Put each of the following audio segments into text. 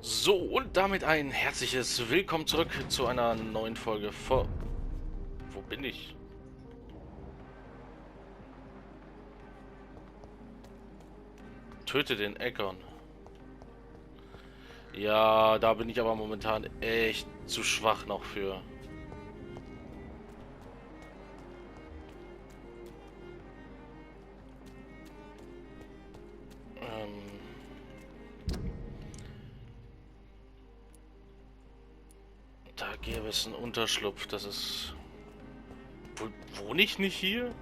So, und damit ein herzliches Willkommen zurück zu einer neuen Folge vor... Wo bin ich? Töte den Eckern. Ja, da bin ich aber momentan echt zu schwach noch für. Da gäbe es einen Unterschlupf, das ist... Wohne ich nicht hier?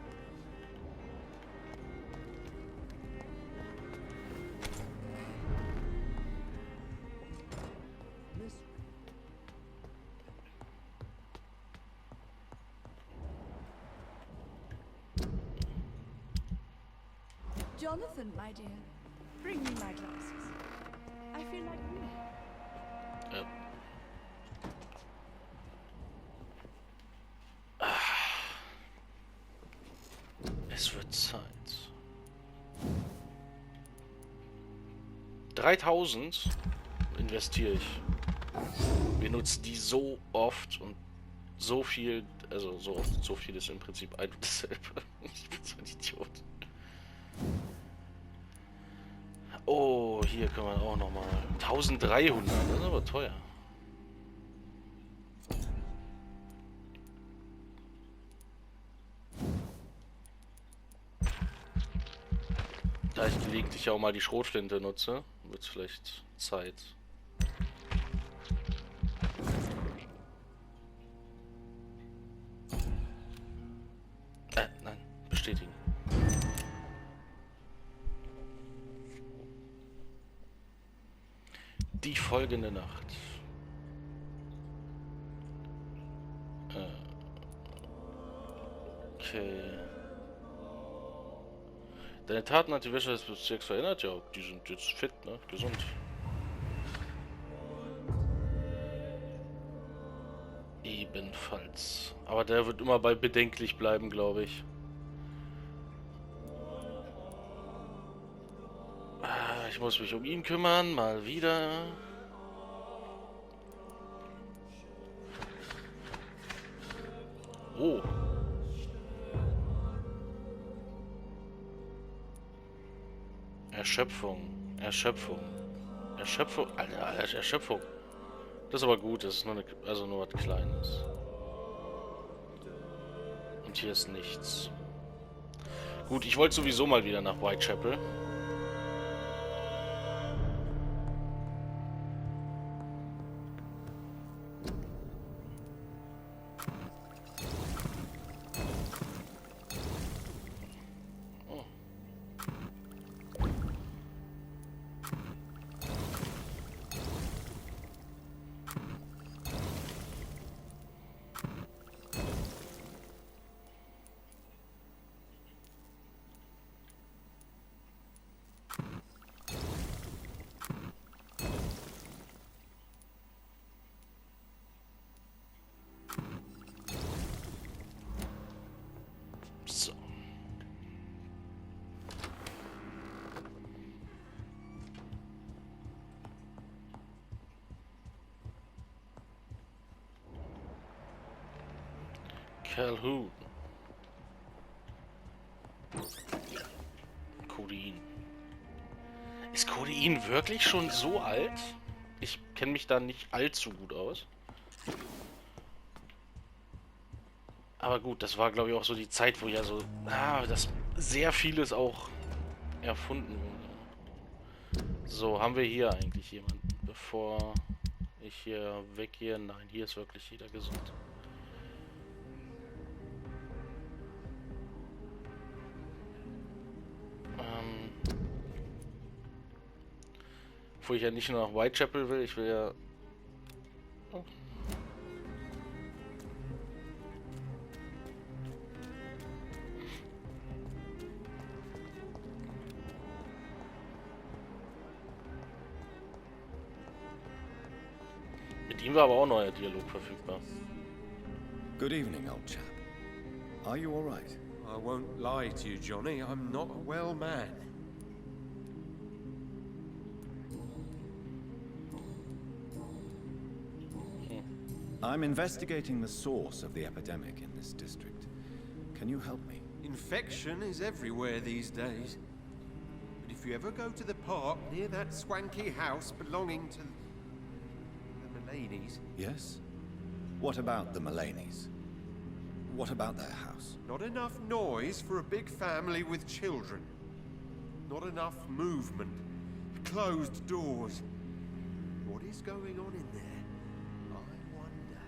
Jonathan, my dear, bring me my glasses. I feel like reading. Ja. Es wird Zeit. 3000 investiere ich. Wir nutzen die so oft und so viel, also so oft, so viel ist im Prinzip ein und dasselbe. Ich bin so ein Idiot. Oh, hier können wir auch nochmal. 1300, das ist aber teuer. Da ich gelegentlich auch mal die Schrotflinte nutze, wird es vielleicht Zeit. Nein, bestätigen. Die folgende Nacht. Okay. Deine Taten hat die Wäsche des Bezirks verändert? Ja, die sind jetzt fit, ne? Gesund. Ebenfalls. Aber der wird immer bei bedenklich bleiben, glaube ich. Ich muss mich um ihn kümmern, mal wieder. Oh. Erschöpfung. Erschöpfung. Erschöpfung. Alter, Erschöpfung. Das ist aber gut, das ist nur eine, also nur was Kleines. Und hier ist nichts. Gut, ich wollte sowieso mal wieder nach Whitechapel. So. Calhoun. Codein. Ist Codein wirklich schon so alt? Ich kenne mich da nicht allzu gut aus. Aber gut, das war glaube ich auch so die Zeit, wo ja so, dass sehr vieles auch erfunden wurde. So, haben wir hier eigentlich jemanden, bevor ich hier weggehe? Nein, hier ist wirklich jeder gesund. Obwohl ich ja nicht nur nach Whitechapel will, ich will ja... Oh. Mit ihm war aber auch neuer Dialog verfügbar. Good evening, old chap. Are you all right? I won't lie to you, Johnny. I'm not a well man. I'm investigating the source of the epidemic in this district. Can you help me? Infection is everywhere these days. But if you ever go to the park near that swanky house belonging to the Mullaneys... Yes? What about the Mullaneys? What about their house? Not enough noise for a big family with children. Not enough movement. Closed doors. What is going on in there? I wonder.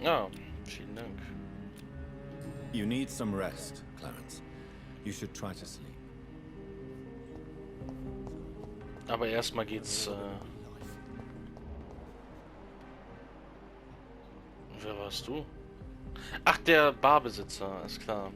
Ja, vielen Dank. You need some rest, Clarence. You should try to sleep. Aber erstmal geht's. Wer warst du? Ach, der Barbesitzer, ist klar.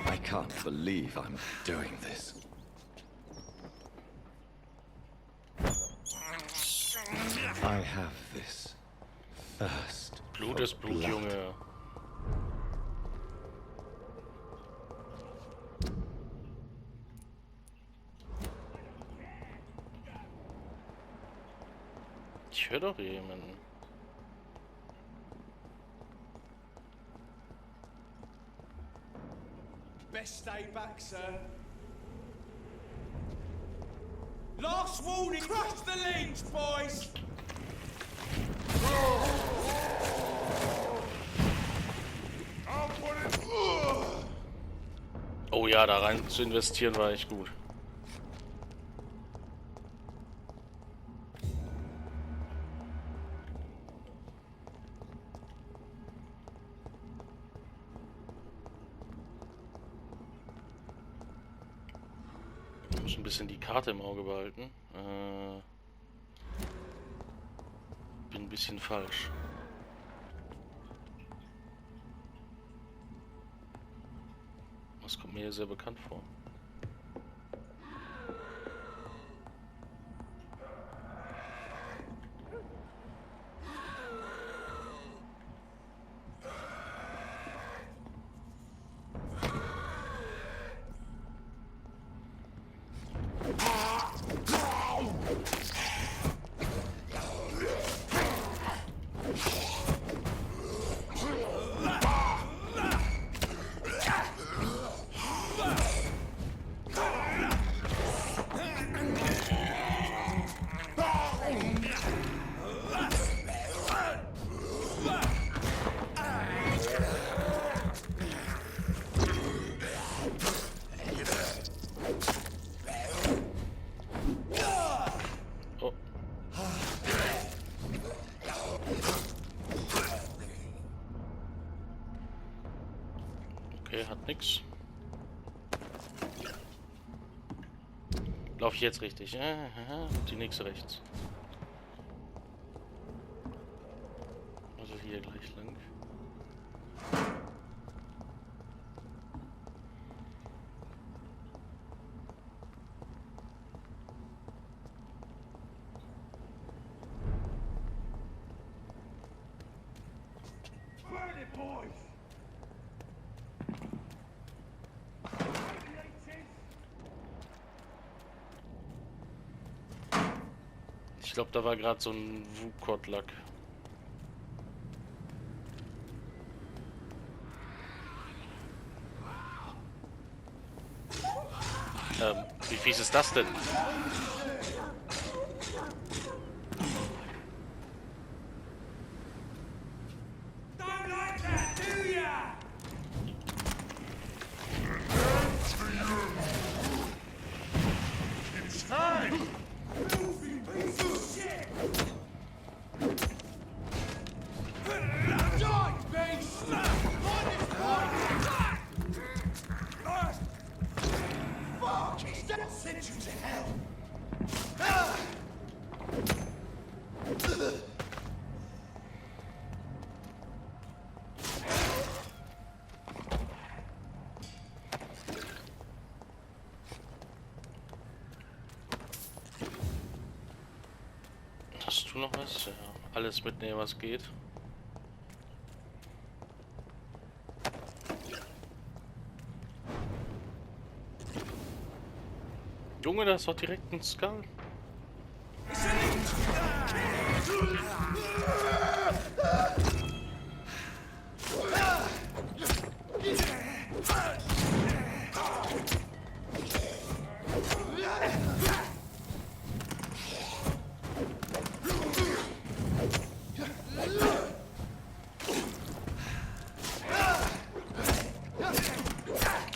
I can't believe I'm doing this. I have this thirst. Blut for ist Blut, blood. Junge. Ich höre doch jemanden. Best day back, sir. Last warning, crush the links, boys! Oh ja, da rein zu investieren war echt gut. Ich muss ein bisschen die Karte im Auge behalten. Bin ein bisschen falsch. Das kommt mir hier sehr bekannt vor. Okay, hat nix. Laufe ich jetzt richtig? Die nächste rechts. Also hier gleich lang. Ich glaube, da war gerade so ein Wukotlak. Wie fies ist das denn? Don't like that, do ya? It's time! Filthy piece of shit! Die, beast! Find this boy! Fuck! That sent you to hell! du noch was? Ja, alles mitnehmen, was geht. Junge, das ist doch direkt ein Skull.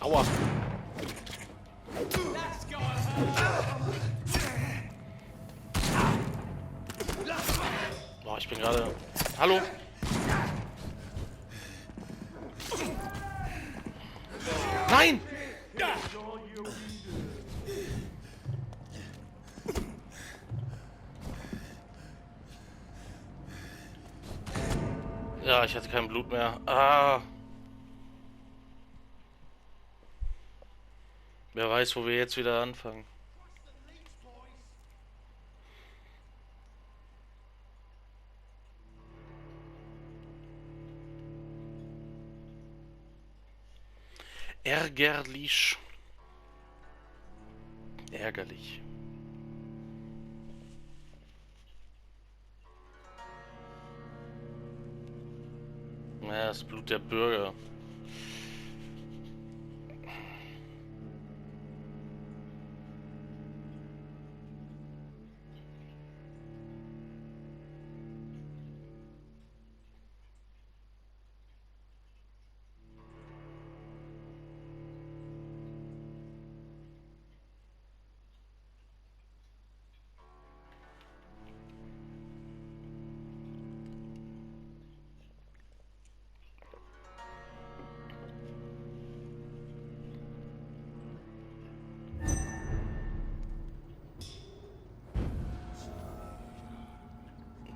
Aua. Boah, ich bin gerade... Hallo? Nein! Ja, ich hatte kein Blut mehr. Ah. Wer weiß, wo wir jetzt wieder anfangen. Ärgerlich. Ärgerlich. Ja, das Blut der Bürger.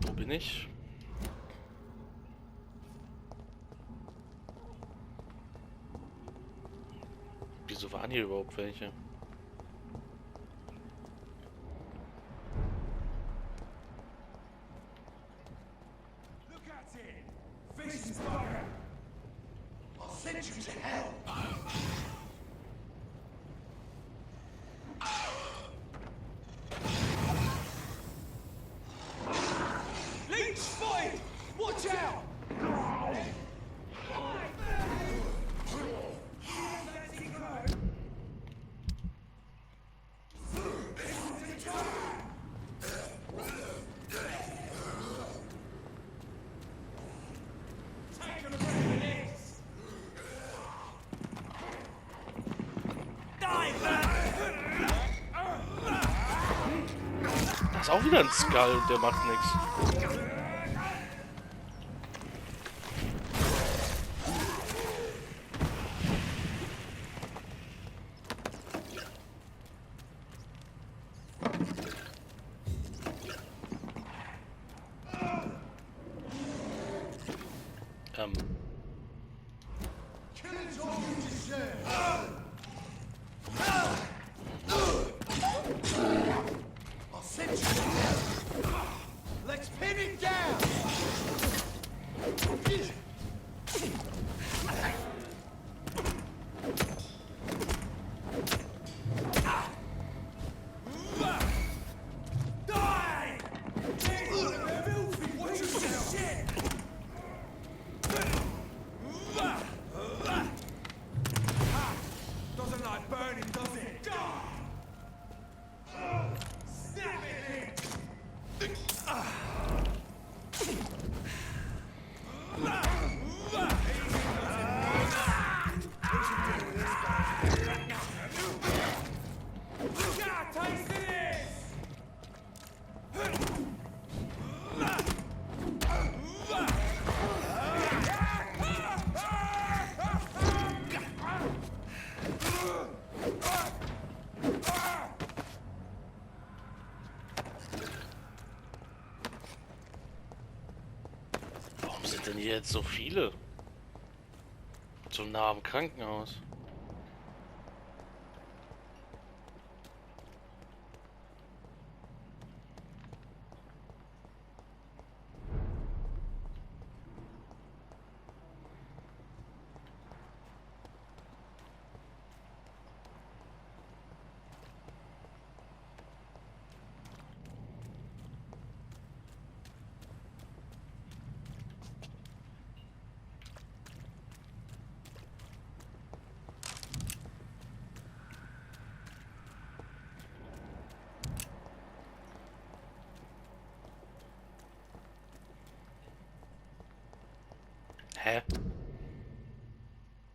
Wo bin ich? Wieso waren hier überhaupt welche? Look at it! Vicious bugger! I'll send you to hell! Leech spotted! Watch out! Da ist auch wieder ein Skull, der macht nichts. Let's pin it down! Die! Filthy, watch yourself! Doesn't like burning, does it? Snap it! Warum sind denn hier jetzt so viele? So nah am Krankenhaus. Hä?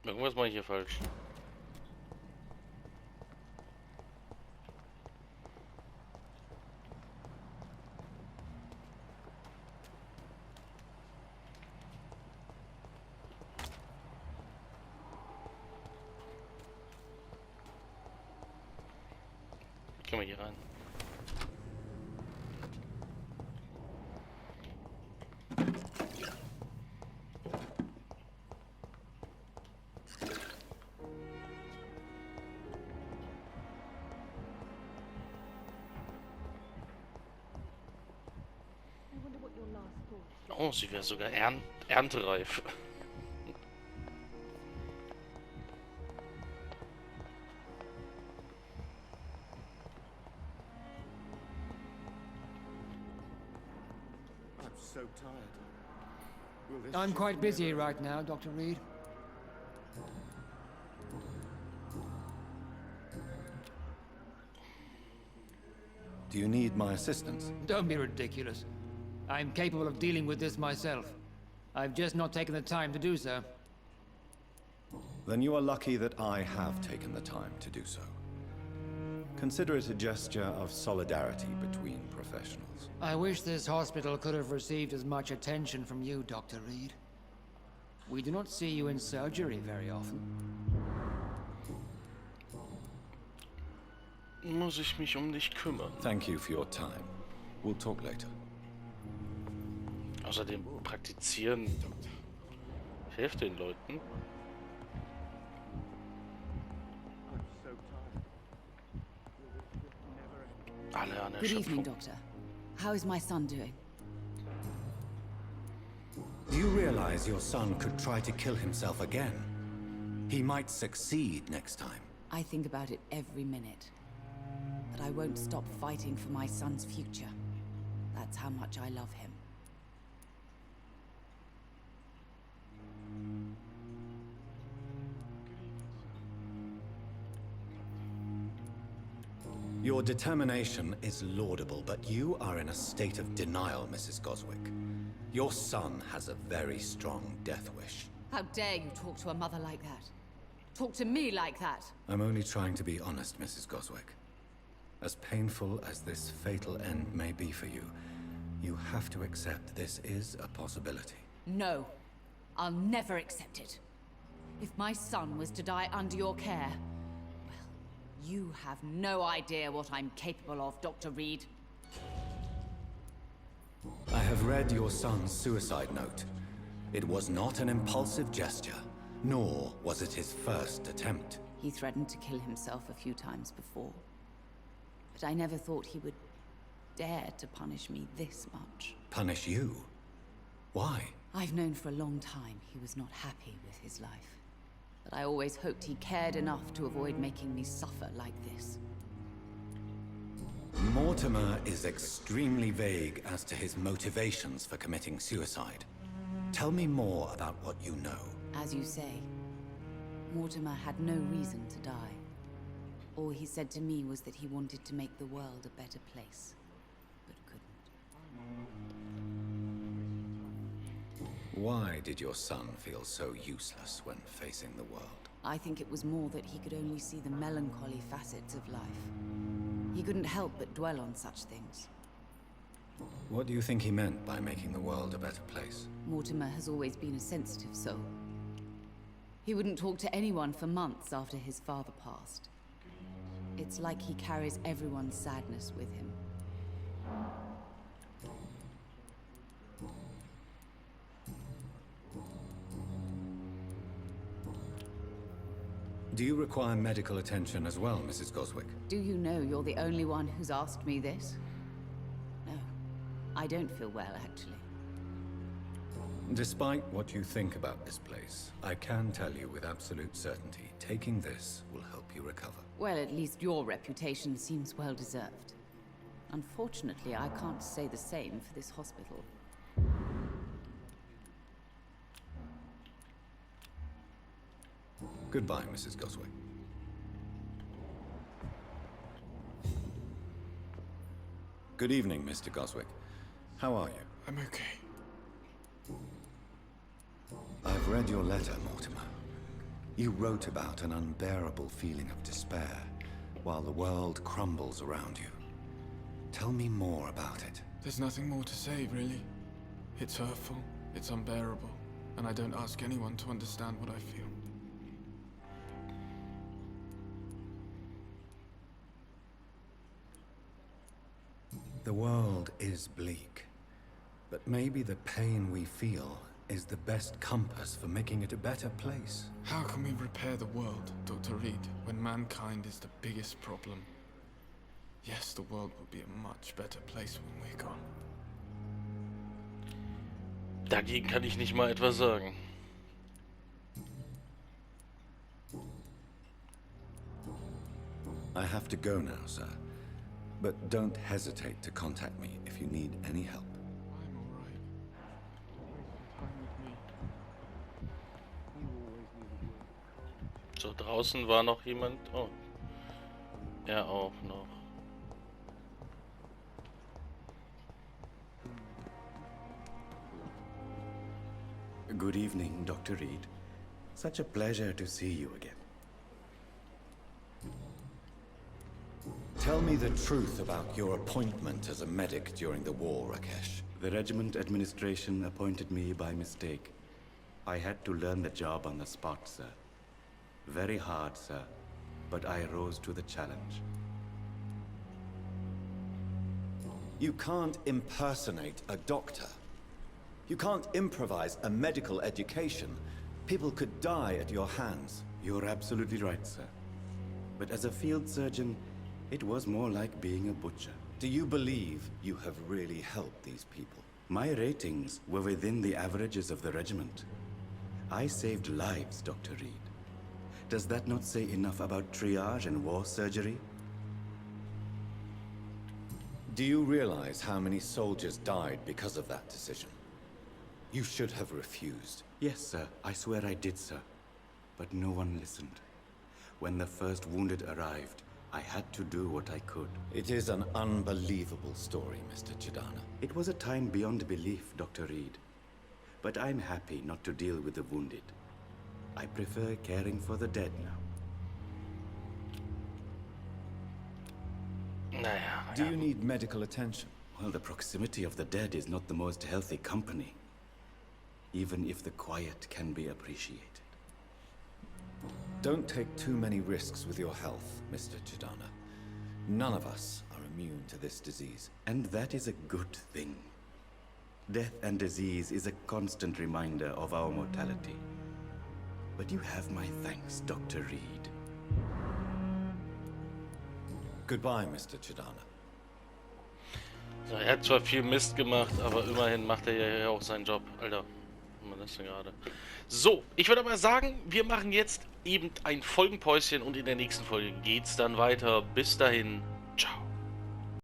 Irgendwas mache ich hier falsch. Gehen wir hier rein. I wonder what your last thoughts. Oh, sie wäre sogar erntereif. I'm so tired. Will this I'm ship quite busy never- right now, Dr. Reed. Do you need my assistance? Don't be ridiculous. I'm capable of dealing with this myself. I've just not taken the time to do so. Then you are lucky that I have taken the time to do so. Consider it a gesture of solidarity between professionals. I wish this hospital could have received as much attention from you, Dr. Reed. We do not see you in surgery very often. Muss ich mich dich kümmern. Thank you for your time. We'll talk later. Außerdem praktizieren. Ich helfe den Leuten. I'm so tired. Will this ship never end? Alle an der Good evening, Schöpfung. Doctor. How is my son doing? Do you realize your son could try to kill himself again? He might succeed next time. I think about it every minute. But I won't stop fighting for my son's future. That's how much I love him. Your determination is laudable, but you are in a state of denial, Mrs. Goswick. Your son has a very strong death wish. How dare you talk to a mother like that? Talk to me like that? I'm only trying to be honest, Mrs. Goswick. As painful as this fatal end may be for you, you have to accept this is a possibility. No. I'll never accept it. If my son was to die under your care, well, you have no idea what I'm capable of, Dr. Reed. I have read your son's suicide note. It was not an impulsive gesture, nor was it his first attempt. He threatened to kill himself a few times before. But I never thought he would dare to punish me this much. Punish you? Why? I've known for a long time he was not happy with his life. But I always hoped he cared enough to avoid making me suffer like this. Mortimer is extremely vague as to his motivations for committing suicide. Tell me more about what you know. As you say, Mortimer had no reason to die. All he said to me was that he wanted to make the world a better place, but couldn't. Why did your son feel so useless when facing the world? I think it was more that he could only see the melancholy facets of life. He couldn't help but dwell on such things. What do you think he meant by making the world a better place? Mortimer has always been a sensitive soul. He wouldn't talk to anyone for months after his father passed. It's like he carries everyone's sadness with him. Do you require medical attention as well, Mrs. Goswick? Do you know you're the only one who's asked me this? No, I don't feel well, actually. Despite what you think about this place, I can tell you with absolute certainty, taking this will help you recover. Well, at least your reputation seems well deserved. Unfortunately, I can't say the same for this hospital. Goodbye, Mrs. Goswick. Good evening, Mr. Goswick. How are you? I'm okay. I've read your letter, Mortimer. You wrote about an unbearable feeling of despair while the world crumbles around you. Tell me more about it. There's nothing more to say, really. It's hurtful, it's unbearable, and I don't ask anyone to understand what I feel. The world is bleak, but maybe the pain we feel is the best compass for making it a better place. How can we repair the world, Dr. Reed, when mankind is the biggest problem? Yes, the world will be a much better place when we're gone. Dagegen kann ich nicht mal etwas sagen. I have to go now, sir. But don't hesitate to contact me if you need any help. I'm alright. Time with me. So, draußen war noch jemand. Oh. Er auch noch. Good evening, Dr. Reed. Such a pleasure to see you again. Tell me the truth about your appointment as a medic during the war, Rakesh. The regiment administration appointed me by mistake. I had to learn the job on the spot, sir. Very hard, sir, but I rose to the challenge. You can't impersonate a doctor. You can't improvise a medical education. People could die at your hands. You're absolutely right, sir. But as a field surgeon, it was more like being a butcher. Do you believe you have really helped these people? My ratings were within the averages of the regiment. I saved lives, Dr. Reed. Does that not say enough about triage and war surgery? Do you realize how many soldiers died because of that decision? You should have refused. Yes, sir. I swear I did, sir. But no one listened. When the first wounded arrived, I had to do what I could. It is an unbelievable story, Mr. Chidana. It was a time beyond belief, Dr. Reed. But I'm happy not to deal with the wounded. I prefer caring for the dead now. Naja. Do you need medical attention? Well, the proximity of the dead is not the most healthy company. Even if the quiet can be appreciated. Don't take too many risks with your health, Mr. Chidana. None of us are immune to this disease. And that is a good thing. Death and disease is a constant reminder of our mortality. But you have my thanks, Dr. Reed. Goodbye, Mr. Chidana. So, er hat zwar viel Mist gemacht, aber immerhin macht er ja auch seinen Job. Alter, was war das denn gerade? So, ich würde aber sagen, wir machen jetzt eben ein Folgenpäuschen und in der nächsten Folge geht's dann weiter. Bis dahin, ciao.